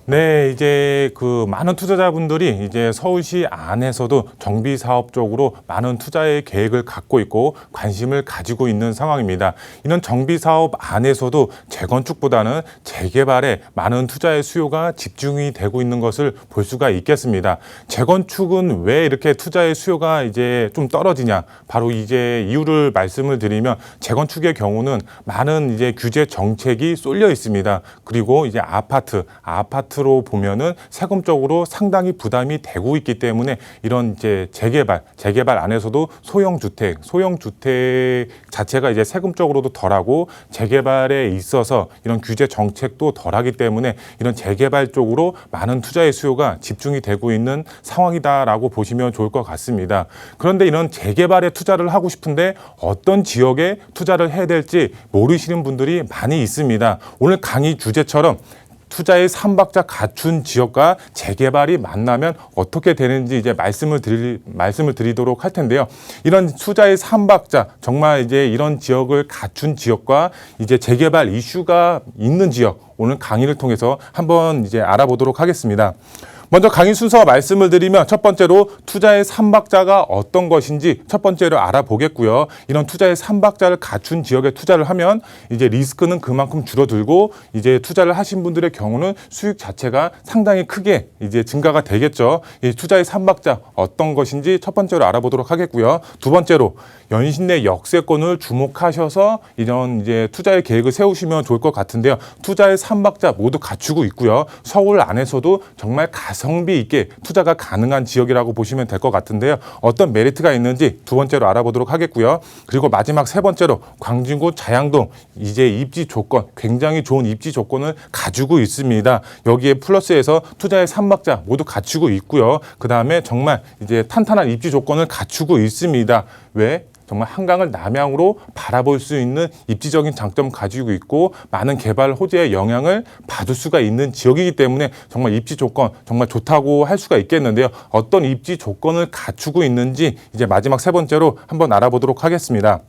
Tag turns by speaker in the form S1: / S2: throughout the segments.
S1: 네, 이제 그 많은 투자자분들이 이제 서울시 안에서도 정비 사업 쪽으로 많은 투자의 계획을 갖고 있고 관심을 가지고 있는 상황입니다. 이런 정비 사업 안에서도 재건축보다는 재개발에 많은 투자의 수요가 집중이 되고 있는 것을 볼 수가 있겠습니다. 재건축은 왜 이렇게 투자의 수요가 이제 좀 떨어지냐? 바로 이제 이유를 말씀을 드리면 재건축의 경우는 많은 이제 규제 정책이 쏠려 있습니다. 그리고 이제 아파트로 보면은 세금적으로 상당히 부담이 되고 있기 때문에 이런 이제 재개발 안에서도 소형주택 자체가 이제 세금적으로도 덜하고 재개발에 있어서 이런 규제 정책도 덜하기 때문에 이런 재개발 쪽으로 많은 투자의 수요가 집중이 되고 있는 상황이다라고 보시면 좋을 것 같습니다. 그런데 이런 재개발에 투자를 하고 싶은데 어떤 지역에 투자를 해야 될지 모르시는 분들이 많이 있습니다. 오늘 강의 주제처럼 투자의 3박자 갖춘 지역과 재개발이 만나면 어떻게 되는지 이제 말씀을 드리도록 할 텐데요. 이런 투자의 3박자, 정말 이제 이런 지역을 갖춘 지역과 이제 재개발 이슈가 있는 지역, 오늘 강의를 통해서 한번 이제 알아보도록 하겠습니다. 먼저 강의 순서 말씀을 드리면 첫 번째로 투자의 3박자가 어떤 것인지 첫 번째로 알아보겠고요. 이런 투자의 3박자를 갖춘 지역에 투자를 하면 이제 리스크는 그만큼 줄어들고 이제 투자를 하신 분들의 경우는 수익 자체가 상당히 크게 이제 증가가 되겠죠. 이 투자의 3박자 어떤 것인지 첫 번째로 알아보도록 하겠고요. 두 번째로 연신내 역세권을 주목하셔서 이런 이제 투자의 계획을 세우시면 좋을 것 같은데요. 투자의 3박자 모두 갖추고 있고요. 서울 안에서도 정말 가성비 있게 투자가 가능한 지역이라고 보시면 될 것 같은데요. 어떤 메리트가 있는지 두 번째로 알아보도록 하겠고요. 그리고 마지막 세 번째로 광진구 자양동 이제 입지 조건, 굉장히 좋은 입지 조건을 가지고 있습니다. 여기에 플러스해서 투자의 3박자 모두 갖추고 있고요. 그 다음에 정말 이제 탄탄한 입지 조건을 갖추고 있습니다. 왜? 정말 한강을 남향으로 바라볼 수 있는 입지적인 장점을 가지고 있고 많은 개발 호재의 영향을 받을 수가 있는 지역이기 때문에 정말 입지 조건 정말 좋다고 할 수가 있겠는데요. 어떤 입지 조건을 갖추고 있는지 이제 마지막 세 번째로 한번 알아보도록 하겠습니다.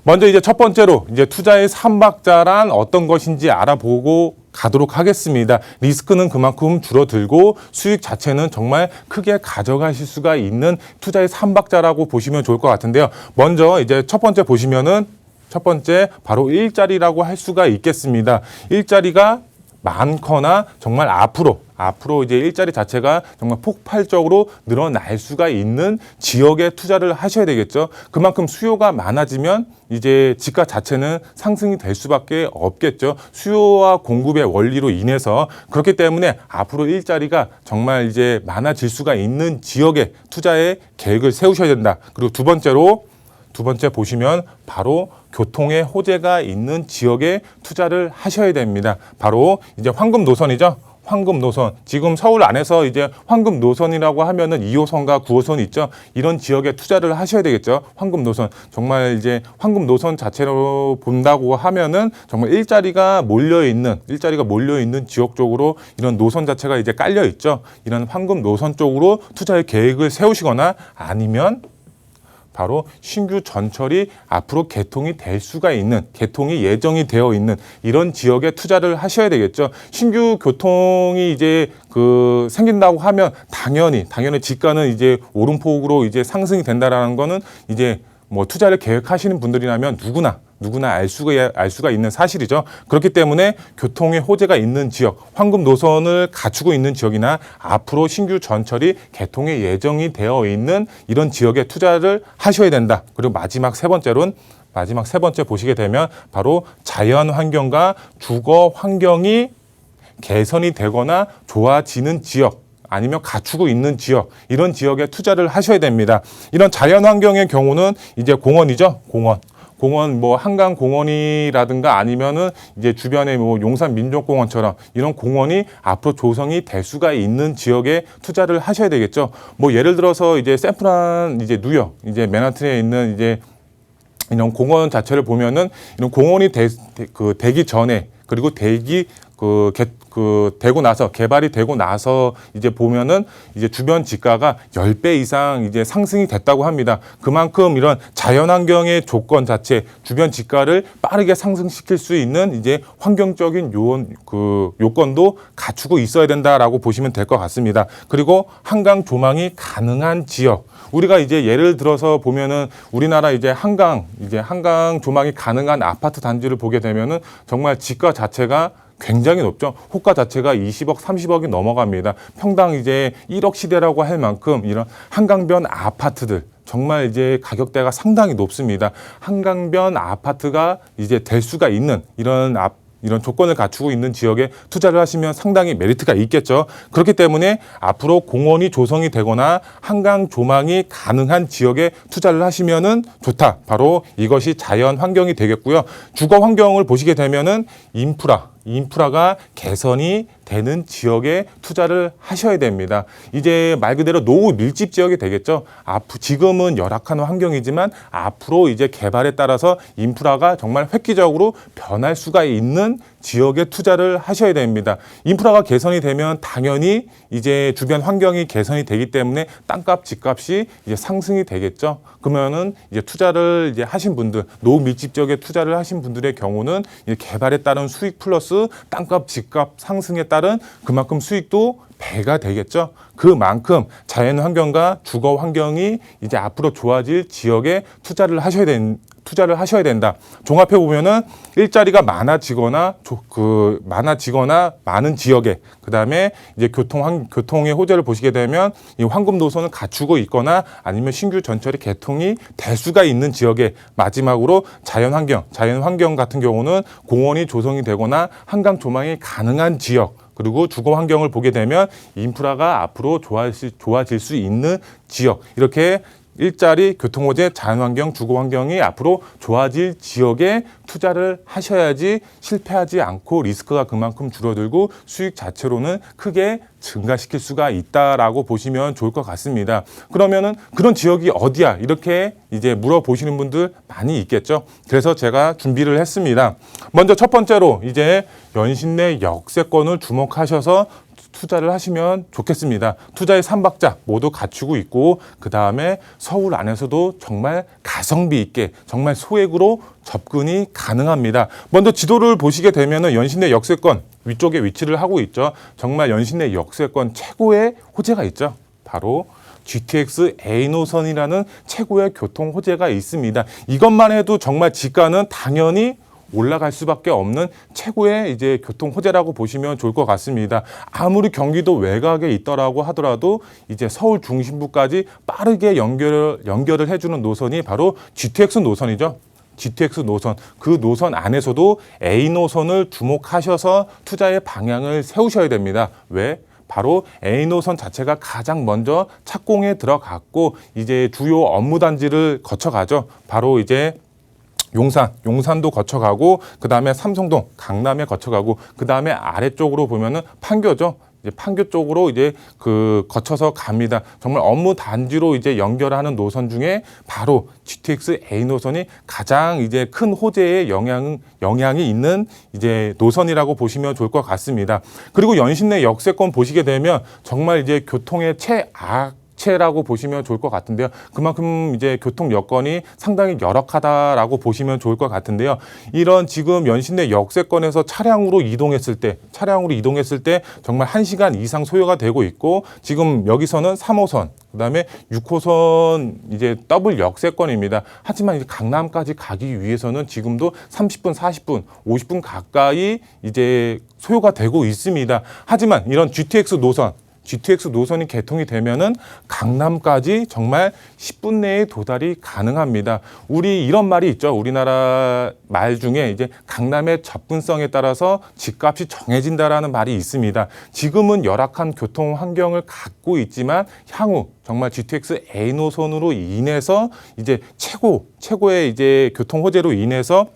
S1: 먼저 이제 첫 번째로 이제 투자의 3박자란 어떤 것인지 알아보고 가도록 하겠습니다. 리스크는 그만큼 줄어들고 수익 자체는 정말 크게 가져가실 수가 있는 투자의 3박자라고 보시면 좋을 것 같은데요. 먼저 이제 첫 번째 보시면은 첫 번째 바로 일자리라고 할 수가 있겠습니다. 일자리가 많거나 정말 앞으로 이제 일자리 자체가 정말 폭발적으로 늘어날 수가 있는 지역에 투자를 하셔야 되겠죠. 그만큼 수요가 많아지면 이제 지가 자체는 상승이 될 수밖에 없겠죠. 수요와 공급의 원리로 인해서 그렇기 때문에 앞으로 일자리가 정말 이제 많아질 수가 있는 지역에 투자의 계획을 세우셔야 된다. 그리고 두 번째 보시면 바로 교통의 호재가 있는 지역에 투자를 하셔야 됩니다. 바로 이제 황금 노선이죠. 황금 노선. 지금 서울 안에서 이제 황금 노선이라고 하면은 2호선과 9호선 있죠. 이런 지역에 투자를 하셔야 되겠죠. 황금 노선. 정말 이제 황금 노선 자체로 본다고 하면은 정말 일자리가 몰려 있는 지역 쪽으로 이런 노선 자체가 이제 깔려 있죠. 이런 황금 노선 쪽으로 투자의 계획을 세우시거나 아니면 바로 신규 전철이 앞으로 개통이 될 수가 있는, 개통이 예정이 되어 있는 이런 지역에 투자를 하셔야 되겠죠. 신규 교통이 이제 생긴다고 하면 당연히 지가는 이제 오름폭으로 이제 상승이 된다라는 거는 이제 뭐 투자를 계획하시는 분들이라면 누구나 알 수가 있는 사실이죠. 그렇기 때문에 교통의 호재가 있는 지역, 황금 노선을 갖추고 있는 지역이나 앞으로 신규 전철이 개통의 예정이 되어 있는 이런 지역에 투자를 하셔야 된다. 그리고 마지막 세 번째 보시게 되면 바로 자연 환경과 주거 환경이 개선이 되거나 좋아지는 지역, 아니면 갖추고 있는 지역, 이런 지역에 투자를 하셔야 됩니다. 이런 자연 환경의 경우는 이제 공원이죠. 공원 뭐 한강공원이라든가 아니면은 이제 주변에 뭐 용산민족공원처럼 이런 공원이 앞으로 조성이 될 수가 있는 지역에 투자를 하셔야 되겠죠. 뭐 예를 들어서 이제 샌프란 이제 뉴욕 이제 맨하튼에 있는 이제 이런 공원 자체를 보면은 이런 공원이 되기 전에 그리고 되고 나서 개발이 되고 나서 이제 보면은 이제 주변 지가가 10배 이상 이제 상승이 됐다고 합니다. 그만큼 이런 자연환경의 조건 자체, 주변 지가를 빠르게 상승시킬 수 있는 이제 환경적인 요건도 갖추고 있어야 된다라고 보시면 될 것 같습니다. 그리고 한강 조망이 가능한 지역. 우리가 이제 예를 들어서 보면은 우리나라 이제 한강 조망이 가능한 아파트 단지를 보게 되면은 정말 지가 자체가 굉장히 높죠. 호가 자체가 20억, 30억이 넘어갑니다. 평당 이제 1억 시대라고 할 만큼 이런 한강변 아파트들 정말 이제 가격대가 상당히 높습니다. 한강변 아파트가 이제 될 수가 있는 이런 조건을 갖추고 있는 지역에 투자를 하시면 상당히 메리트가 있겠죠. 그렇기 때문에 앞으로 공원이 조성이 되거나 한강 조망이 가능한 지역에 투자를 하시면은 좋다. 바로 이것이 자연 환경이 되겠고요. 주거 환경을 보시게 되면은 인프라가 개선이 되는 지역에 투자를 하셔야 됩니다. 이제 말 그대로 노후 밀집 지역이 되겠죠. 지금은 열악한 환경이지만 앞으로 이제 개발에 따라서 인프라가 정말 획기적으로 변할 수가 있는 지역에 투자를 하셔야 됩니다. 인프라가 개선이 되면 당연히 이제 주변 환경이 개선이 되기 때문에 땅값, 집값이 이제 상승이 되겠죠. 그러면은 이제 투자를 이제 하신 분들, 노후 밀집 지역에 투자를 하신 분들의 경우는 이제 개발에 따른 수익 플러스 땅값, 집값 상승에 따른 그만큼 수익도 배가 되겠죠. 그만큼 자연 환경과 주거 환경이 이제 앞으로 좋아질 지역에 투자를 하셔야 된다. 종합해 보면은 일자리가 많아지거나 많은 지역에, 그다음에 이제 교통의 호재를 보시게 되면 이 황금 노선을 갖추고 있거나 아니면 신규 전철이 개통이 될 수가 있는 지역에, 마지막으로 자연 환경 같은 경우는 공원이 조성이 되거나 한강 조망이 가능한 지역, 그리고 주거 환경을 보게 되면 인프라가 앞으로 좋아질 수 있는 지역, 이렇게 일자리, 교통호재, 자연환경, 주거환경이 앞으로 좋아질 지역에 투자를 하셔야지 실패하지 않고 리스크가 그만큼 줄어들고 수익 자체로는 크게 증가시킬 수가 있다라고 보시면 좋을 것 같습니다. 그러면은 그런 지역이 어디야? 이렇게 이제 물어보시는 분들 많이 있겠죠. 그래서 제가 준비를 했습니다. 먼저 첫 번째로 이제 연신내 역세권을 주목하셔서 투자를 하시면 좋겠습니다. 투자의 3박자 모두 갖추고 있고, 그 다음에 서울 안에서도 정말 가성비 있게 정말 소액으로 접근이 가능합니다. 먼저 지도를 보시게 되면 연신내 역세권 위쪽에 위치를 하고 있죠. 정말 연신내 역세권 최고의 호재가 있죠. 바로 GTX A 노선이라는 최고의 교통 호재가 있습니다. 이것만 해도 정말 지가는 당연히 올라갈 수밖에 없는 최고의 이제 교통 호재라고 보시면 좋을 것 같습니다. 아무리 경기도 외곽에 있더라고 하더라도 이제 서울 중심부까지 빠르게 연결을 해주는 노선이 바로 GTX 노선이죠. GTX 노선, 그 노선 안에서도 A 노선을 주목하셔서 투자의 방향을 세우셔야 됩니다. 왜? 바로 A 노선 자체가 가장 먼저 착공에 들어갔고 이제 주요 업무 단지를 거쳐가죠. 바로 이제 용산도 거쳐가고, 그 다음에 삼성동, 강남에 거쳐가고, 그 다음에 아래쪽으로 보면은 판교죠. 이제 판교 쪽으로 이제 거쳐서 갑니다. 정말 업무 단지로 이제 연결하는 노선 중에 바로 GTX A 노선이 가장 이제 큰 호재의 영향이 있는 이제 노선이라고 보시면 좋을 것 같습니다. 그리고 연신내 역세권 보시게 되면 정말 이제 교통의 최악체라고 보시면 좋을 것 같은데요. 그만큼 이제 교통 여건이 상당히 열악하다라고 보시면 좋을 것 같은데요. 이런 지금 연신내 역세권에서 차량으로 이동했을 때 정말 1시간 이상 소요가 되고 있고, 지금 여기서는 3호선, 그다음에 6호선 이제 더블 역세권입니다. 하지만 이제 강남까지 가기 위해서는 지금도 30분, 40분, 50분 가까이 이제 소요가 되고 있습니다. 하지만 이런 GTX 노선이 개통이 되면은 강남까지 정말 10분 내에 도달이 가능합니다. 우리 이런 말이 있죠. 우리나라 말 중에 이제 강남의 접근성에 따라서 집값이 정해진다라는 말이 있습니다. 지금은 열악한 교통 환경을 갖고 있지만 향후 정말 GTX A 노선으로 인해서 이제 최고의 이제 교통 호재로 인해서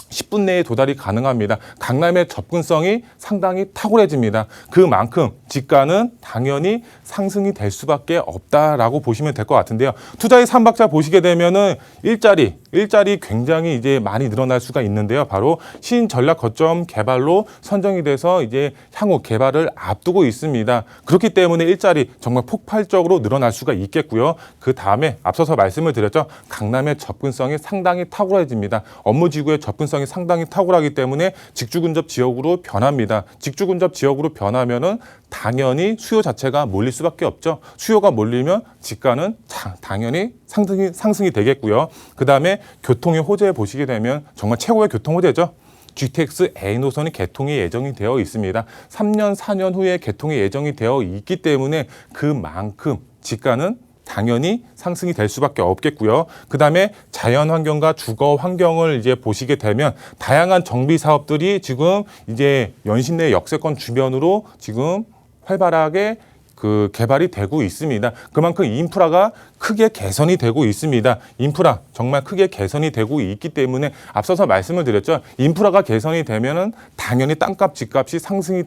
S1: 10분 내에 도달이 가능합니다. 강남의 접근성이 상당히 탁월해집니다. 그만큼 지가는 당연히 상승이 될 수밖에 없다라고 보시면 될 것 같은데요. 투자의 3박자 보시게 되면은 일자리 일자리 굉장히 이제 많이 늘어날 수가 있는데요. 바로 신전략 거점 개발로 선정이 돼서 이제 향후 개발을 앞두고 있습니다. 그렇기 때문에 일자리 정말 폭발적으로 늘어날 수가 있겠고요. 그 다음에 앞서서 말씀을 드렸죠. 강남의 접근성이 상당히 탁월해집니다. 업무지구의 접근성이 상당히 탁월하기 때문에 직주근접 지역으로 변합니다. 직주근접 지역으로 변하면은 당연히 수요 자체가 몰릴 수밖에 없죠. 수요가 몰리면 지가는 당연히 상승이 되겠고요. 그 다음에 교통의 호재 보시게 되면 정말 최고의 교통 호재죠. GTX A 노선이 개통이 예정이 되어 있습니다. 3년, 4년 후에 개통이 예정이 되어 있기 때문에 그만큼 지가는 당연히 상승이 될 수밖에 없겠고요. 그 다음에 자연 환경과 주거 환경을 이제 보시게 되면 다양한 정비 사업들이 지금 이제 연신내 역세권 주변으로 지금 활발하게 개발이 되고 있습니다. 그만큼 인프라가 크게 개선이 되고 있습니다. 인프라 정말 크게 개선이 되고 있기 때문에 앞서서 말씀을 드렸죠. 인프라가 개선이 되면은 당연히 땅값, 집값이 상승이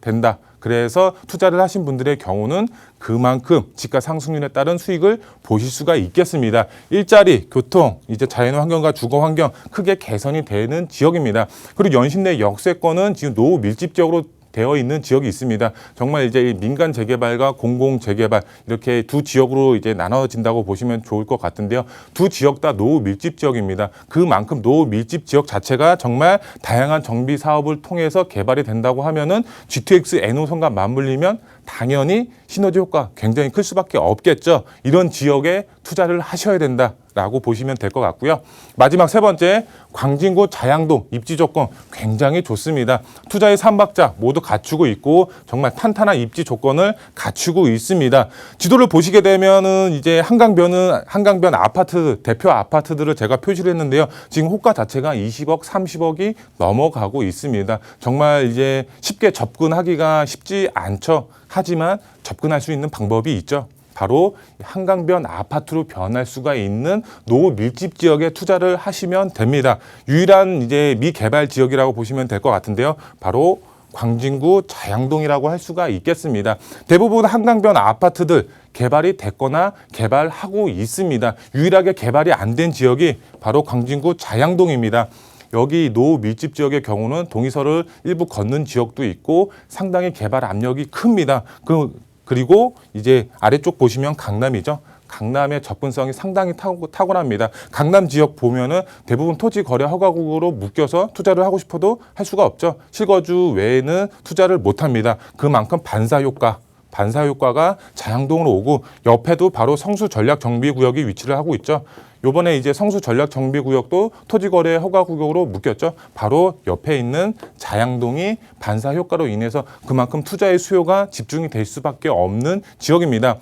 S1: 된다. 그래서 투자를 하신 분들의 경우는 그만큼 집가 상승률에 따른 수익을 보실 수가 있겠습니다. 일자리, 교통, 이제 자연 환경과 주거 환경 크게 개선이 되는 지역입니다. 그리고 연신내 역세권은 지금 노후 밀집 지역으로 되어 있는 지역이 있습니다. 정말 이제 민간 재개발과 공공 재개발 이렇게 두 지역으로 이제 나눠진다고 보시면 좋을 것 같은데요. 두 지역 다 노후 밀집 지역입니다. 그만큼 노후 밀집 지역 자체가 정말 다양한 정비 사업을 통해서 개발이 된다고 하면은 GTX N호선과 맞물리면 당연히 시너지 효과 굉장히 클 수밖에 없겠죠. 이런 지역에 투자를 하셔야 된다라고 보시면 될 것 같고요. 마지막 세 번째, 광진구 자양동 입지 조건 굉장히 좋습니다. 투자의 삼박자 모두 갖추고 있고 정말 탄탄한 입지 조건을 갖추고 있습니다. 지도를 보시게 되면은 이제 한강변 아파트 대표 아파트들을 제가 표시를 했는데요. 지금 호가 자체가 20억, 30억이 넘어가고 있습니다. 정말 이제 쉽게 접근하기가 쉽지 않죠. 하지만 접근할 수 있는 방법이 있죠. 바로 한강변 아파트로 변할 수가 있는 노후 밀집 지역에 투자를 하시면 됩니다. 유일한 이제 미개발 지역이라고 보시면 될 것 같은데요. 바로 광진구 자양동이라고 할 수가 있겠습니다. 대부분 한강변 아파트들 개발이 됐거나 개발하고 있습니다. 유일하게 개발이 안 된 지역이 바로 광진구 자양동입니다. 여기 노후 밀집 지역의 경우는 동의서를 일부 걷는 지역도 있고 상당히 개발 압력이 큽니다. 그리고 이제 아래쪽 보시면 강남이죠. 강남의 접근성이 상당히 탁월합니다. 강남 지역 보면은 대부분 토지 거래 허가국으로 묶여서 투자를 하고 싶어도 할 수가 없죠. 실거주 외에는 투자를 못 합니다. 그만큼 반사 효과가 자양동으로 오고 옆에도 바로 성수 전략 정비 구역이 위치를 하고 있죠. 요번에 이제 성수 전략 정비 구역도 토지 거래 허가 구역으로 묶였죠. 바로 옆에 있는 자양동이 반사 효과로 인해서 그만큼 투자의 수요가 집중이 될 수밖에 없는 지역입니다.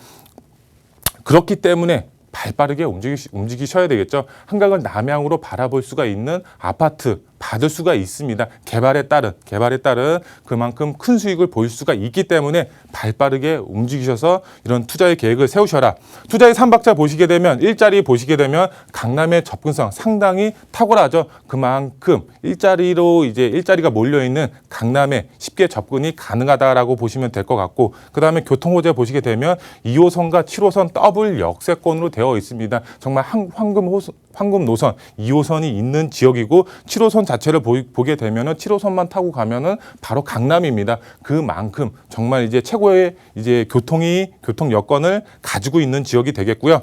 S1: 그렇기 때문에 발빠르게 움직이셔야 되겠죠. 한강을 남향으로 바라볼 수가 있는 아파트 받을 수가 있습니다. 개발에 따른 그만큼 큰 수익을 보일 수가 있기 때문에 발빠르게 움직이셔서 이런 투자의 계획을 세우셔라. 투자의 삼박자 보시게 되면 일자리 보시게 되면 강남의 접근성 상당히 탁월하죠. 그만큼 일자리가 몰려 있는 강남에 쉽게 접근이 가능하다라고 보시면 될 것 같고, 그다음에 교통 호재 보시게 되면 2호선과 7호선 더블 역세권으로 되어 있습니다. 정말 황금 노선 2호선이 있는 지역이고 7호선 자체를 보게 되면은 7호선만 타고 가면은 바로 강남입니다. 그만큼 정말 이제 최고의 이제 교통 여건을 가지고 있는 지역이 되겠고요.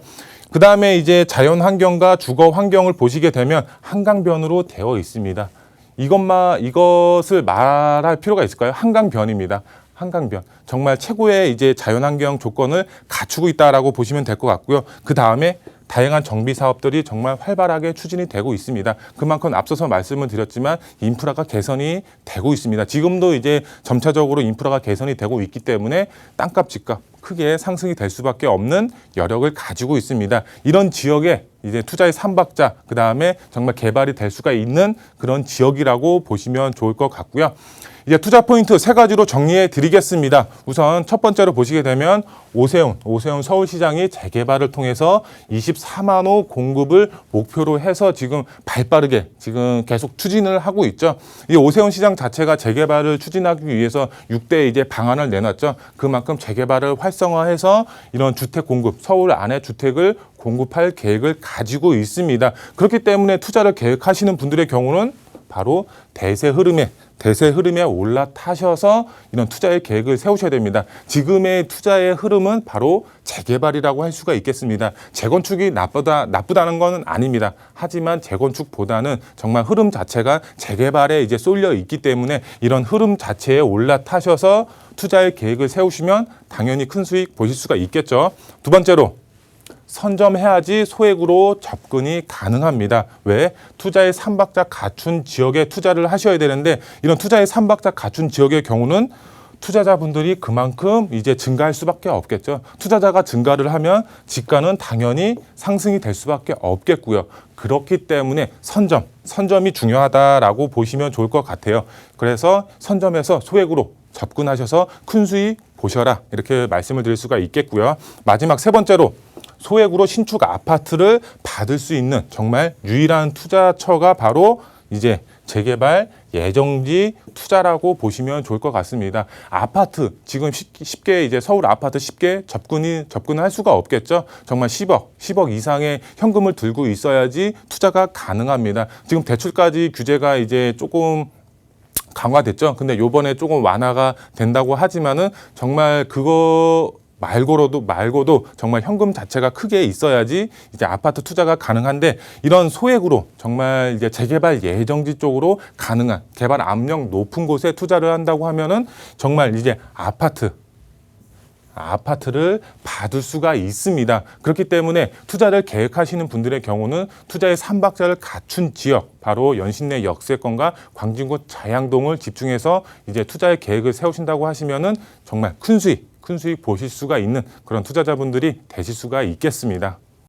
S1: 그 다음에 이제 자연 환경과 주거 환경을 보시게 되면 한강변으로 되어 있습니다. 이것을 말할 필요가 있을까요? 한강변입니다. 한강변. 정말 최고의 이제 자연환경 조건을 갖추고 있다라고 보시면 될 것 같고요. 그 다음에 다양한 정비 사업들이 정말 활발하게 추진이 되고 있습니다. 그만큼 앞서서 말씀을 드렸지만 인프라가 개선이 되고 있습니다. 지금도 이제 점차적으로 인프라가 개선이 되고 있기 때문에 땅값, 집값 크게 상승이 될 수밖에 없는 여력을 가지고 있습니다. 이런 지역에 이제 투자의 삼박자, 그 다음에 정말 개발이 될 수가 있는 그런 지역이라고 보시면 좋을 것 같고요. 이제 투자 포인트 세 가지로 정리해 드리겠습니다. 우선 첫 번째로 보시게 되면 오세훈 서울시장이 재개발을 통해서 24만 호 공급을 목표로 해서 지금 발빠르게 지금 계속 추진을 하고 있죠. 이 오세훈 시장 자체가 재개발을 추진하기 위해서 6대 이제 방안을 내놨죠. 그만큼 재개발을 활성화해서 이런 주택 공급, 서울 안에 주택을 공급할 계획을 가지고 있습니다. 그렇기 때문에 투자를 계획하시는 분들의 경우는 바로 대세 흐름에 올라타셔서 이런 투자의 계획을 세우셔야 됩니다. 지금의 투자의 흐름은 바로 재개발이라고 할 수가 있겠습니다. 재건축이 나쁘다는 건 아닙니다. 하지만 재건축보다는 정말 흐름 자체가 재개발에 이제 쏠려 있기 때문에 이런 흐름 자체에 올라타셔서 투자의 계획을 세우시면 당연히 큰 수익 보실 수가 있겠죠. 두 번째로, 선점해야지 소액으로 접근이 가능합니다. 왜? 투자의 3박자 갖춘 지역에 투자를 하셔야 되는데, 이런 투자의 3박자 갖춘 지역의 경우는 투자자분들이 그만큼 이제 증가할 수밖에 없겠죠. 투자자가 증가를 하면 지가는 당연히 상승이 될 수밖에 없겠고요. 그렇기 때문에 선점이 중요하다라고 보시면 좋을 것 같아요. 그래서 선점해서 소액으로 접근하셔서 큰 수익 보셔라, 이렇게 말씀을 드릴 수가 있겠고요. 마지막 세 번째로, 소액으로 신축 아파트를 받을 수 있는 정말 유일한 투자처가 바로 이제 재개발 예정지 투자라고 보시면 좋을 것 같습니다. 아파트 지금 쉽게 이제 서울 아파트 쉽게 접근할 수가 없겠죠. 정말 10억 이상의 현금을 들고 있어야지 투자가 가능합니다. 지금 대출까지 규제가 이제 조금 강화됐죠. 근데 요번에 조금 완화가 된다고 하지만은 정말 그거 말고도 정말 현금 자체가 크게 있어야지 이제 아파트 투자가 가능한데, 이런 소액으로 정말 이제 재개발 예정지 쪽으로 가능한 개발 압력 높은 곳에 투자를 한다고 하면은 정말 이제 아파트를 받을 수가 있습니다. 그렇기 때문에 투자를 계획하시는 분들의 경우는 투자의 3박자를 갖춘 지역, 바로 연신내 역세권과 광진구 자양동을 집중해서 이제 투자의 계획을 세우신다고 하시면은 정말 큰 수익 보실 수가 있는 그런 투자자분들이 되실 수가 있겠습니다.